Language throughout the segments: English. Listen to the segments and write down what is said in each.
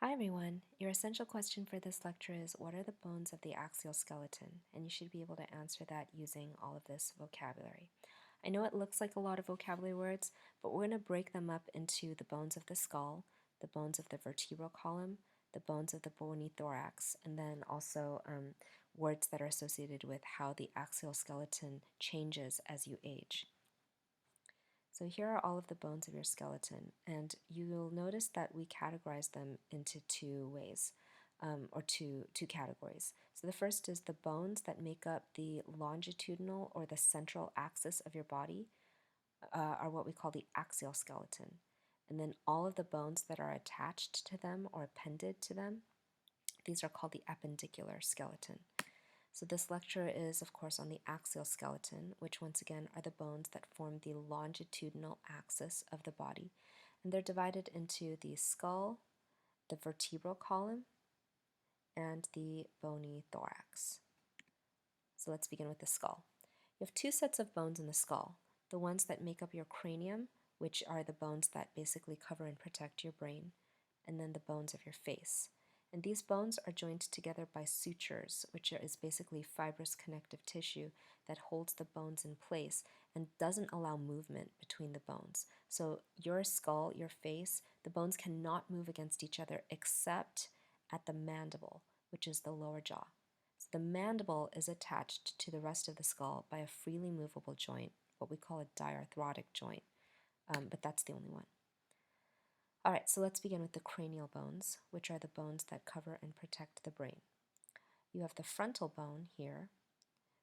Hi everyone, your essential question for this lecture is what are the bones of the axial skeleton? And you should be able to answer that using all of this vocabulary. I know it looks like a lot of vocabulary words, but we're going to break them up into the bones of the skull, the bones of the vertebral column, the bones of the bony thorax, and then also words that are associated with how the axial skeleton changes as you age. So here are all of the bones of your skeleton, and you'll notice that we categorize them into two ways, or two categories. So the first is the bones that make up the longitudinal or the central axis of your body are what we call the axial skeleton. And then all of the bones that are attached to them or appended to them, these are called the appendicular skeleton. So this lecture is, of course, on the axial skeleton, which once again are the bones that form the longitudinal axis of the body. And they're divided into the skull, the vertebral column, and the bony thorax. So let's begin with the skull. You have two sets of bones in the skull, the ones that make up your cranium, which are the bones that basically cover and protect your brain, and then the bones of your face. And these bones are joined together by sutures, which is basically fibrous connective tissue that holds the bones in place and doesn't allow movement between the bones. So your skull, your face, the bones cannot move against each other except at the mandible, which is the lower jaw. So the mandible is attached to the rest of the skull by a freely movable joint, what we call a diarthrotic joint, but that's the only one. All right, so let's begin with the cranial bones, which are the bones that cover and protect the brain. You have the frontal bone here,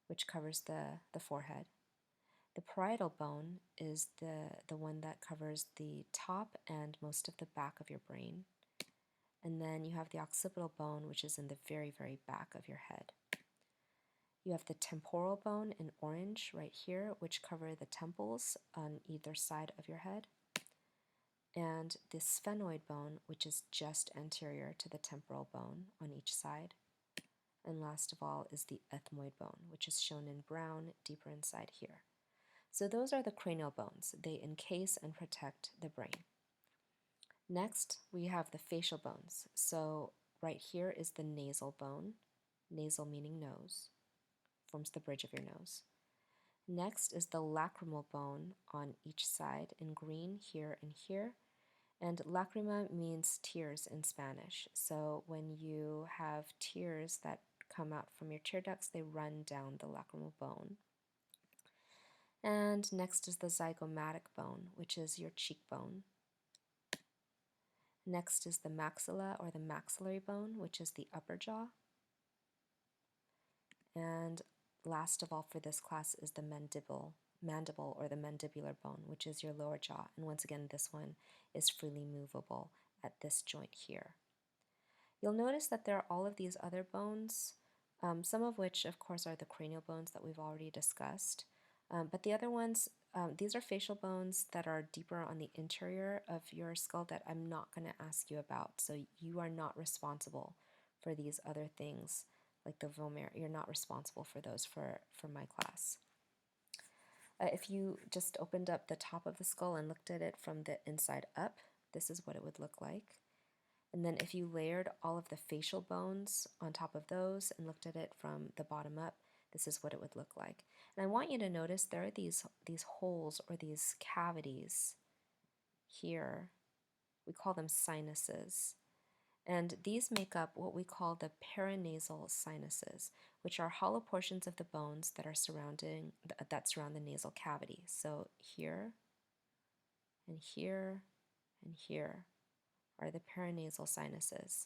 which covers the forehead. The parietal bone is the one that covers the top and most of the back of your brain. And then you have the occipital bone, which is in the very, very back of your head. You have the temporal bone in orange right here, which cover the temples on either side of your head, and the sphenoid bone, which is just anterior to the temporal bone on each side. And last of all is the ethmoid bone, which is shown in brown deeper inside here. So those are the cranial bones. They encase and protect the brain. Next, we have the facial bones. So right here is the nasal bone, nasal meaning nose, forms the bridge of your nose. Next is the lacrimal bone on each side in green here and here. And lacrima means tears in Spanish. So when you have tears that come out from your tear ducts, they run down the lacrimal bone. And next is the zygomatic bone, which is your cheekbone. Next is the maxilla or the maxillary bone, which is the upper jaw. And last of all for this class is the mandible or the mandibular bone, which is your lower jaw. And once again, this one is freely movable at this joint here. You'll notice that there are all of these other bones, some of which, of course, are the cranial bones that we've already discussed. But the other ones, these are facial bones that are deeper on the interior of your skull that I'm not going to ask you about. So you are not responsible for these other things like the vomer. You're not responsible for those for my class. If you just opened up the top of the skull and looked at it from the inside up, this is what it would look like. And then if you layered all of the facial bones on top of those and looked at it from the bottom up, this is what it would look like. And I want you to notice there are these holes or these cavities here. We call them sinuses. And these make up what we call the paranasal sinuses, which are hollow portions of the bones that are surround the nasal cavity. So here and here and here are the paranasal sinuses.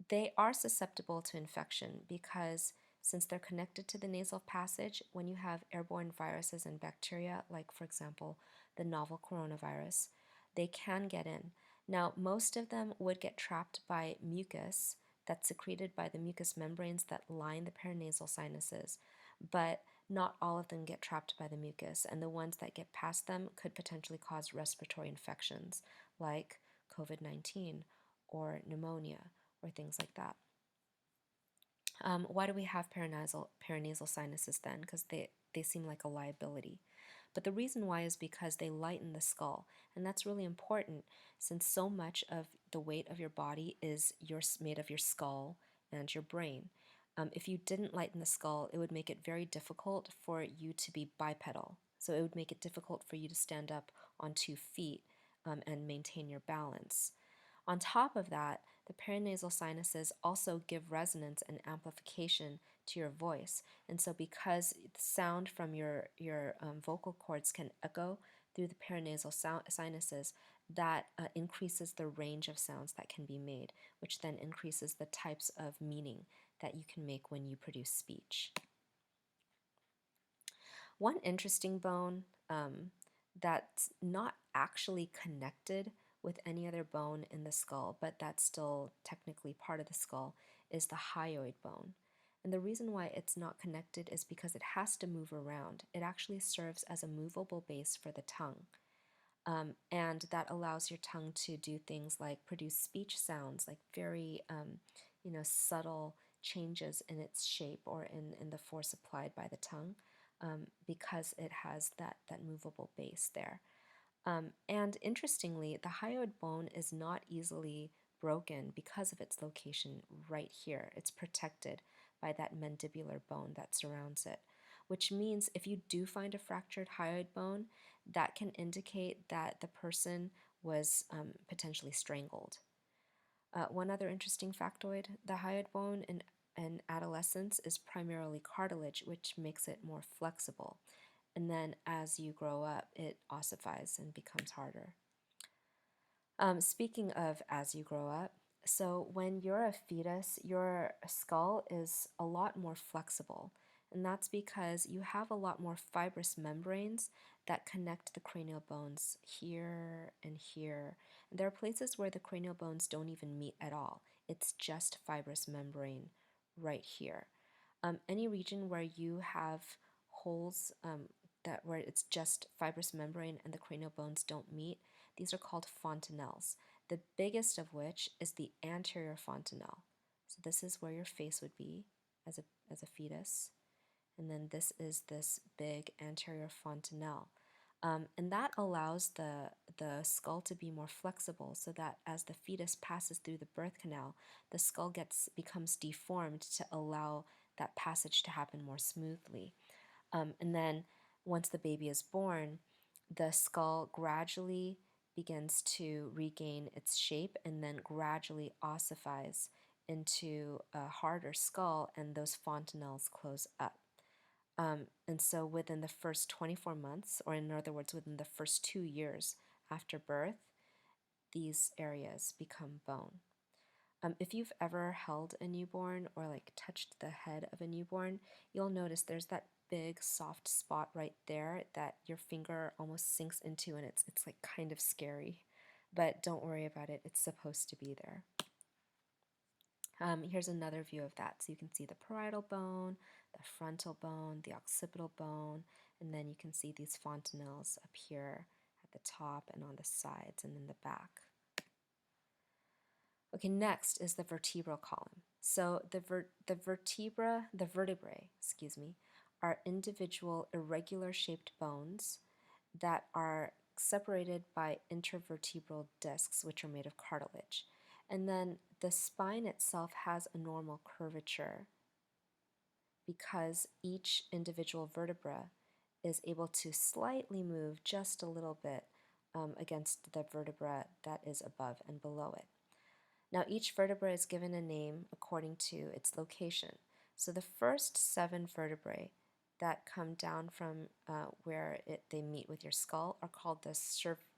They are susceptible to infection because since they're connected to the nasal passage, when you have airborne viruses and bacteria, like for example the novel coronavirus, they can get in. Now, most of them would get trapped by mucus that's secreted by the mucous membranes that line the paranasal sinuses, but not all of them get trapped by the mucus, and the ones that get past them could potentially cause respiratory infections like COVID-19 or pneumonia or things like that. Why do we have paranasal sinuses then? Because they seem like a liability. But the reason why is because they lighten the skull, and that's really important since so much of the weight of your body is made of your skull and your brain. If you didn't lighten the skull, it would make it very difficult for you to be bipedal. So it would make it difficult for you to stand up on 2 feet and maintain your balance. On top of that, the paranasal sinuses also give resonance and amplification to your voice. And so because the sound from your vocal cords can echo through the paranasal sinuses, that increases the range of sounds that can be made, which then increases the types of meaning that you can make when you produce speech. One interesting bone that's not actually connected with any other bone in the skull, but that's still technically part of the skull, is the hyoid bone. And the reason why it's not connected is because it has to move around. It actually serves as a movable base for the tongue. And that allows your tongue to do things like produce speech sounds, like very subtle changes in its shape or in the force applied by the tongue, because it has that movable base there. And interestingly, the hyoid bone is not easily broken because of its location right here. It's protected by that mandibular bone that surrounds it, which means if you do find a fractured hyoid bone, that can indicate that the person was potentially strangled. One other interesting factoid, the hyoid bone in adolescence is primarily cartilage, which makes it more flexible. And then as you grow up, it ossifies and becomes harder. Speaking of as you grow up, so when you're a fetus, your skull is a lot more flexible. And that's because you have a lot more fibrous membranes that connect the cranial bones here and here. And there are places where the cranial bones don't even meet at all. It's just fibrous membrane right here. Any region where you have holes where it's just fibrous membrane and the cranial bones don't meet, these are called fontanelles, the biggest of which is the anterior fontanelle. So this is where your face would be as a fetus. And then this is this big anterior fontanelle. And that allows the skull to be more flexible so that as the fetus passes through the birth canal, the skull becomes deformed to allow that passage to happen more smoothly. And then once the baby is born, the skull gradually begins to regain its shape and then gradually ossifies into a harder skull, and those fontanelles close up. And so within the first 24 months, or in other words, within the first 2 years after birth, these areas become bone. If you've ever held a newborn or like touched the head of a newborn, you'll notice there's that big soft spot right there that your finger almost sinks into, and it's like kind of scary. But don't worry about it, it's supposed to be there. Here's another view of that. So you can see the parietal bone, the frontal bone, the occipital bone, and then you can see these fontanelles up here at the top and on the sides and in the back. Okay, next is the vertebral column. So the vertebrae, are individual irregular shaped bones that are separated by intervertebral discs, which are made of cartilage. And then the spine itself has a normal curvature because each individual vertebra is able to slightly move just a little bit against the vertebra that is above and below it. Now, each vertebra is given a name according to its location. So the first 7 vertebrae that come down from where they meet with your skull are called the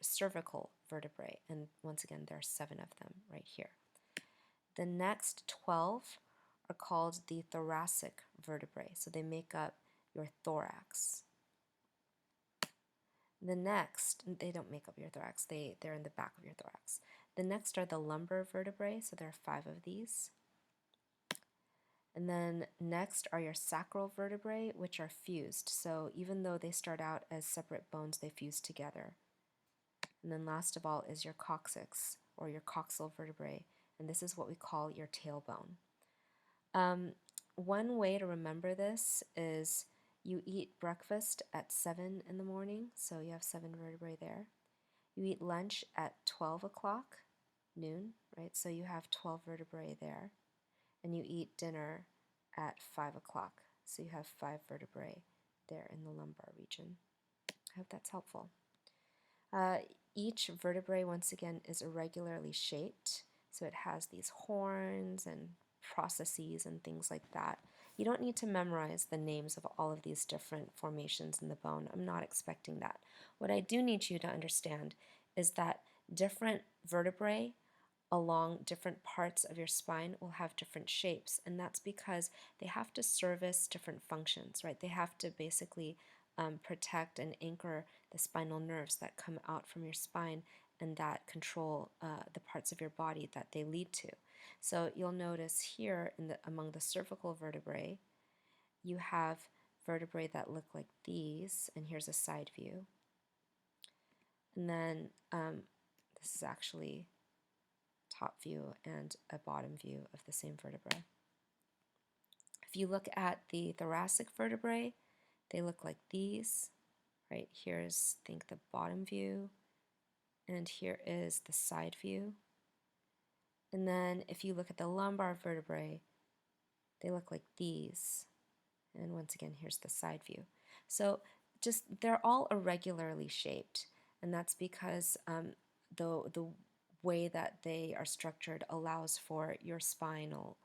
cervical vertebrae. And once again, there are 7 of them right here. The next 12 are called the thoracic vertebrae. So they make up your thorax. The next, they don't make up your thorax, they're in the back of your thorax. The next are the lumbar vertebrae, so there are 5 of these. And then next are your sacral vertebrae, which are fused. So even though they start out as separate bones, they fuse together. And then last of all is your coccyx, or your coxal vertebrae, and this is what we call your tailbone. One way to remember this is You eat breakfast at 7 in the morning, so you have 7 vertebrae there. You eat lunch at 12 o'clock, noon, right? So you have 12 vertebrae there. And you eat dinner at 5 o'clock, so you have 5 vertebrae there in the lumbar region. I hope that's helpful. Each vertebrae, once again, is irregularly shaped, so it has these horns and processes and things like that. You don't need to memorize the names of all of these different formations in the bone. I'm not expecting that. What I do need you to understand is that different vertebrae along different parts of your spine will have different shapes, and that's because they have to service different functions, right? They have to basically protect and anchor the spinal nerves that come out from your spine and that control the parts of your body that they lead to. So you'll notice here among the cervical vertebrae, you have vertebrae that look like these, and here's a side view. And then this is actually top view and a bottom view of the same vertebra. If you look at the thoracic vertebrae, they look like these. Right, here's, think, the bottom view, and here is the side view. And then if you look at the lumbar vertebrae, they look like these. And once again, here's the side view. So just, they're all irregularly shaped, and that's because the way that they are structured allows for your spinal,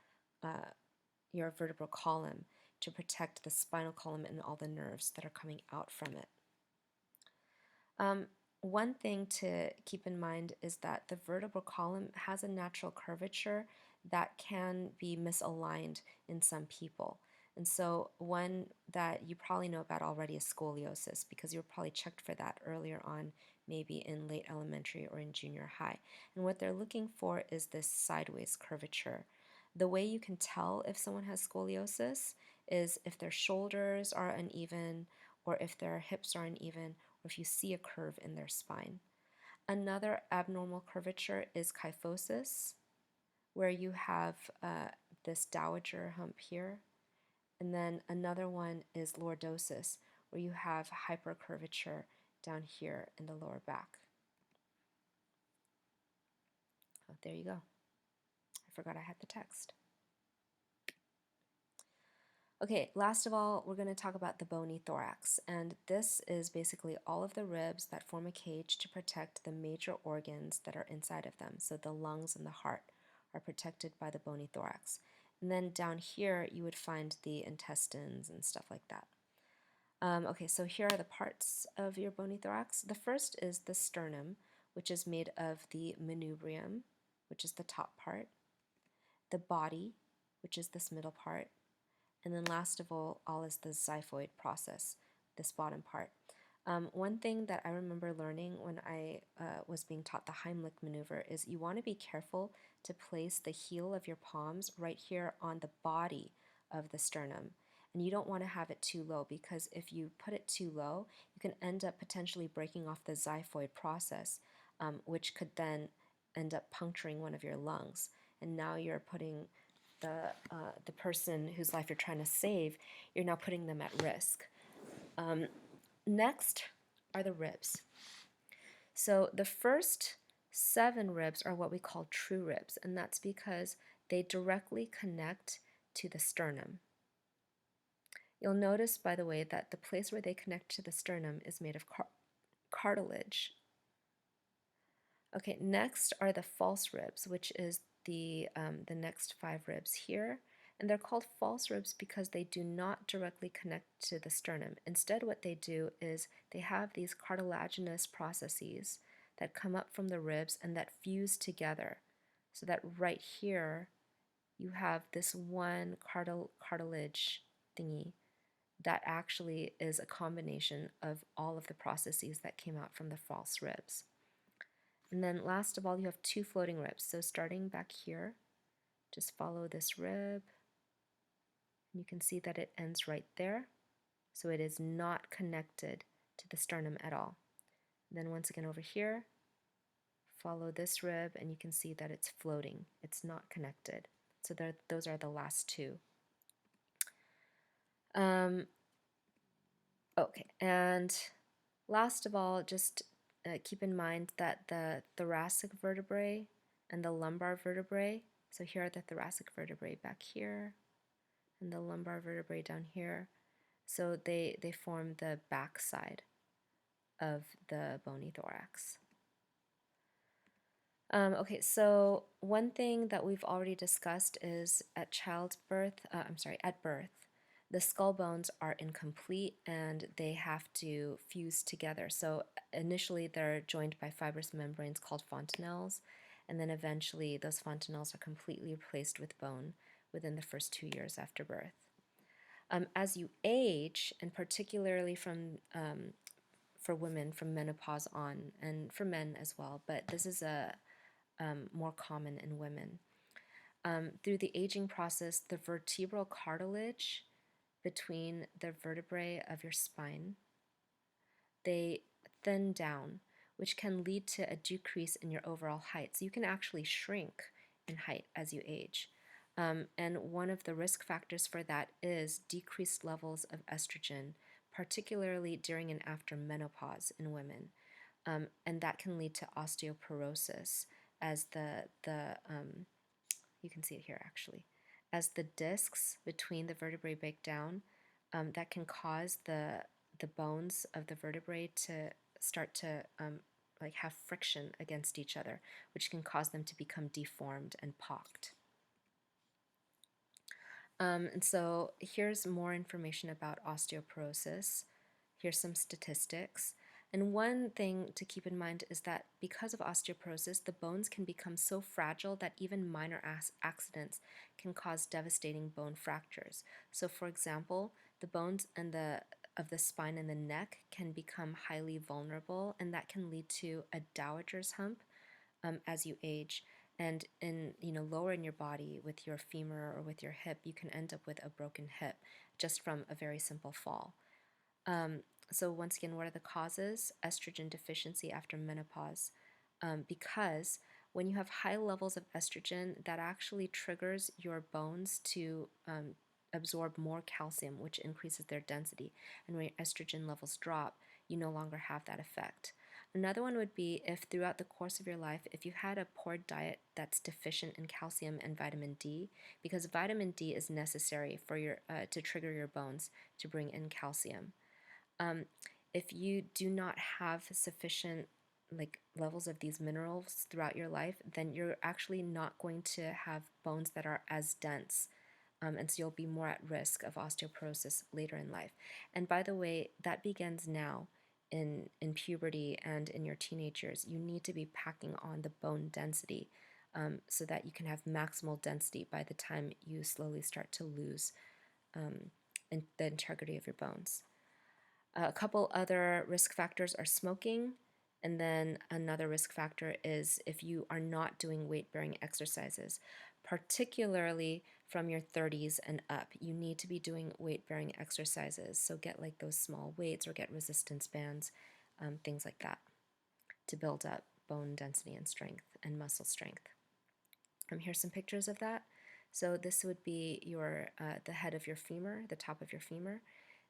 your vertebral column to protect the spinal column and all the nerves that are coming out from it. One thing to keep in mind is that the vertebral column has a natural curvature that can be misaligned in some people. And so one that you probably know about already is scoliosis, because you were probably checked for that earlier on, maybe in late elementary or in junior high. And what they're looking for is this sideways curvature. The way you can tell if someone has scoliosis is if their shoulders are uneven, or if their hips are uneven, or if you see a curve in their spine. Another abnormal curvature is kyphosis, where you have this dowager hump here. And then another one is lordosis, where you have hypercurvature down here in the lower back. Oh, there you go. I forgot I had the text. Okay, last of all, we're going to talk about the bony thorax, and this is basically all of the ribs that form a cage to protect the major organs that are inside of them. So the lungs and the heart are protected by the bony thorax. And then down here, you would find the intestines and stuff like that. Okay, so here are the parts of your bony thorax. The first is the sternum, which is made of the manubrium, which is the top part, the body, which is this middle part, and then last of all is the xiphoid process, this bottom part. One thing that I remember learning when I was being taught the Heimlich maneuver is you want to be careful to place the heel of your palms right here on the body of the sternum. And you don't want to have it too low, because if you put it too low, you can end up potentially breaking off the xiphoid process, which could then end up puncturing one of your lungs. And now you're putting the person whose life you're trying to save, you're now putting them at risk. Next are the ribs. So the first 7 ribs are what we call true ribs, and that's because they directly connect to the sternum. You'll notice, by the way, that the place where they connect to the sternum is made of cartilage. Okay, next are the false ribs, which is the next 5 ribs here. And they're called false ribs because they do not directly connect to the sternum. Instead, what they do is they have these cartilaginous processes that come up from the ribs and that fuse together. So that right here, you have this one cartilage thingy that actually is a combination of all of the processes that came out from the false ribs. And then last of all, you have 2 floating ribs. So starting back here, just follow this rib. You can see that it ends right there. So it is not connected to the sternum at all. Then once again over here, follow this rib, and you can see that it's floating. It's not connected. So those are the last 2. Okay, and last of all, just keep in mind that the thoracic vertebrae and the lumbar vertebrae, so here are the thoracic vertebrae back here, and the lumbar vertebrae down here, so they form the back side of the bony thorax. Okay, so one thing that we've already discussed is at at birth, the skull bones are incomplete and they have to fuse together. So initially they're joined by fibrous membranes called fontanelles, and then eventually those fontanelles are completely replaced with bone within the first 2 years after birth. As you age, and particularly for women from menopause on, and for men as well, but this is a more common in women. Through the aging process, the vertebral cartilage between the vertebrae of your spine, they thin down, which can lead to a decrease in your overall height. So you can actually shrink in height as you age. And one of the risk factors for that is decreased levels of estrogen, particularly during and after menopause in women. And that can lead to osteoporosis as you can see it here actually, as the discs between the vertebrae break down, that can cause the bones of the vertebrae to start to like have friction against each other, which can cause them to become deformed and pocked. And so here's more information about osteoporosis. Here's some statistics. And one thing to keep in mind is that because of osteoporosis, the bones can become so fragile that even minor accidents can cause devastating bone fractures. So for example, the bones of the spine and the neck can become highly vulnerable, and that can lead to a dowager's hump as you age. And in lower in your body with your femur or with your hip, you can end up with a broken hip just from a very simple fall. So once again, what are the causes? Estrogen deficiency after menopause, because when you have high levels of estrogen, that actually triggers your bones to absorb more calcium, which increases their density. And when your estrogen levels drop, you no longer have that effect. Another one would be if throughout the course of your life, if you had a poor diet that's deficient in calcium and vitamin D, because vitamin D is necessary for to trigger your bones to bring in calcium. If you do not have sufficient levels of these minerals throughout your life, then you're actually not going to have bones that are as dense. And so you'll be more at risk of osteoporosis later in life. And by the way, that begins now in puberty and in your teenage years. You need to be packing on the bone density so that you can have maximal density by the time you slowly start to lose the integrity of your bones. A couple other risk factors are smoking, and then another risk factor is if you are not doing weight-bearing exercises, particularly from your 30s and up. You need to be doing weight-bearing exercises, so get like those small weights or get resistance bands, things like that, to build up bone density and strength and muscle strength. Here's some pictures of that. So this would be the head of your femur, the top of your femur.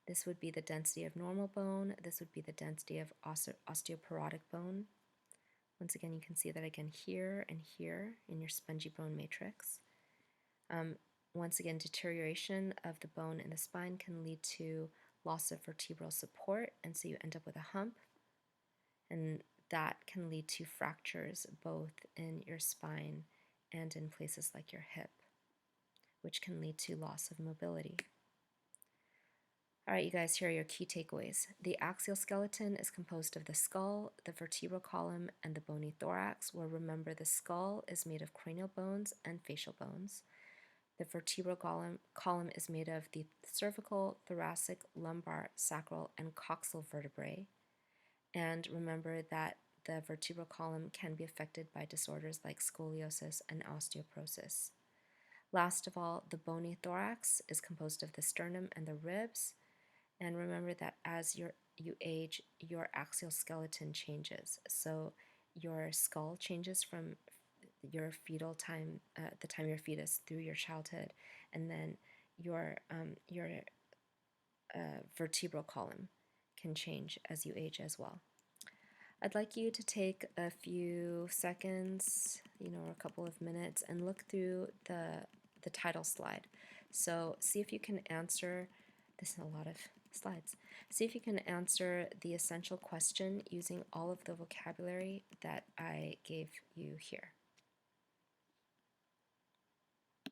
This would be the density of normal bone. This would be the density of osteoporotic bone. Once again, you can see that again here and here in your spongy bone matrix. Once again, deterioration of the bone in the spine can lead to loss of vertebral support, and so you end up with a hump. And that can lead to fractures both in your spine and in places like your hip, which can lead to loss of mobility. All right, you guys, here are your key takeaways. The axial skeleton is composed of the skull, the vertebral column, and the bony thorax, where remember the skull is made of cranial bones and facial bones. The vertebral column is made of the cervical, thoracic, lumbar, sacral, and coxal vertebrae. And remember that the vertebral column can be affected by disorders like scoliosis and osteoporosis. Last of all, the bony thorax is composed of the sternum and the ribs. And remember that as you age, your axial skeleton changes. So your skull changes from your fetal time, the time your fetus through your childhood, and then your vertebral column can change as you age as well. I'd like you to take a few seconds, or a couple of minutes, and look through the title slide. So see if you can answer, this is a lot of slides, see if you can answer the essential question using all of the vocabulary that I gave you here.